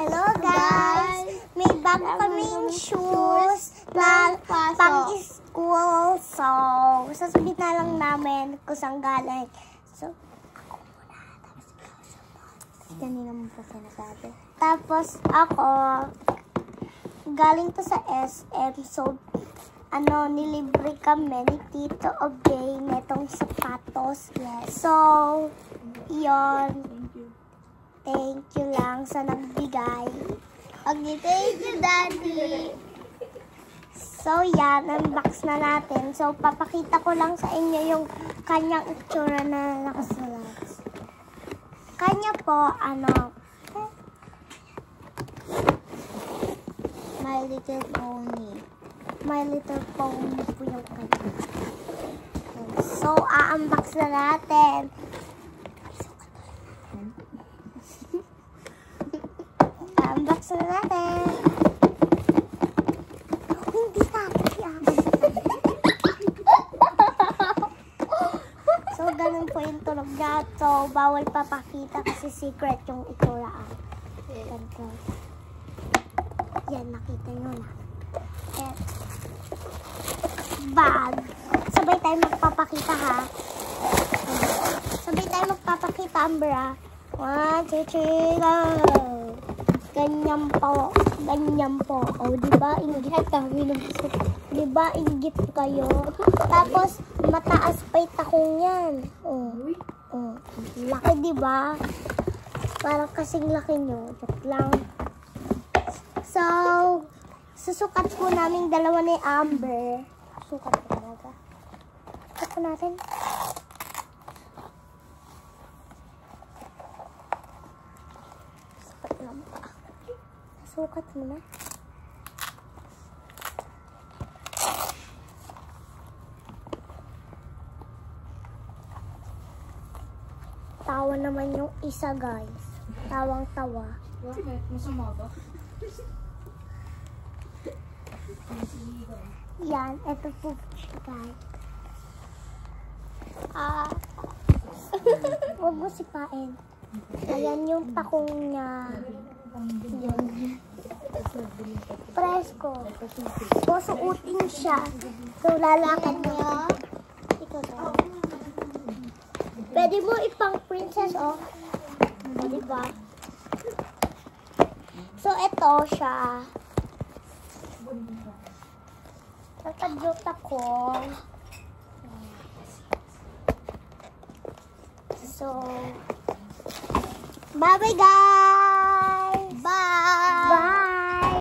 Hello guys! May bago kaming shoes na pang-school. So, sasabihin na lang namin kung saan galing. So, ako muna. Tapos ikaw sunod. Kanina mo pa sinasabi. Tapos ako, galing to sa SM. So, nilibre kami ni Tito Obey netong sapatos. Yes. So, yon. Thank you lang sa nagbigay. Okay, thank you, Daddy. So, yan. Unbox na natin. So, papakita ko lang sa inyo yung kanyang itsura na nakasulat. Kanya po, My Little Pony. My Little Pony po yung kanya. So, unbox na natin. Unbox na natin. Hindi tapos yan. So, ganun po yung tunog niya. So, bawal papakita kasi secret yung ituraan. Ganito. Yan, nakita nyo na. Yan. Bag. Sabay tayo magpapakita, ha? Sabay tayo magpapakita, Ambra. 1, 2, 3, go! Ganyan po. Ganyan po. O, diba? Ingit kami. Diba? Ingit kayo. Tapos, mataas pa yung takong yan. O. O. Laki, diba? Parang kasing laki nyo. Joke lang. So, susukat po namin dalawa ni Amber. Sukat po talaga. Sukat po natin. Sukat lang pa. Sukat mo na. Tawa naman yung isa, guys. Tawang-tawa. Bakit? Masama ba? Yan, ito po guys. Huwag mo sipain. Ayan yung takong niya. Yan. Presko. So, suutin siya. So, lalakad niya. Ito to. Pwede mo ipang princess, oh. Diba? So, ito siya. Nakadyot ako. So, bye-bye guys!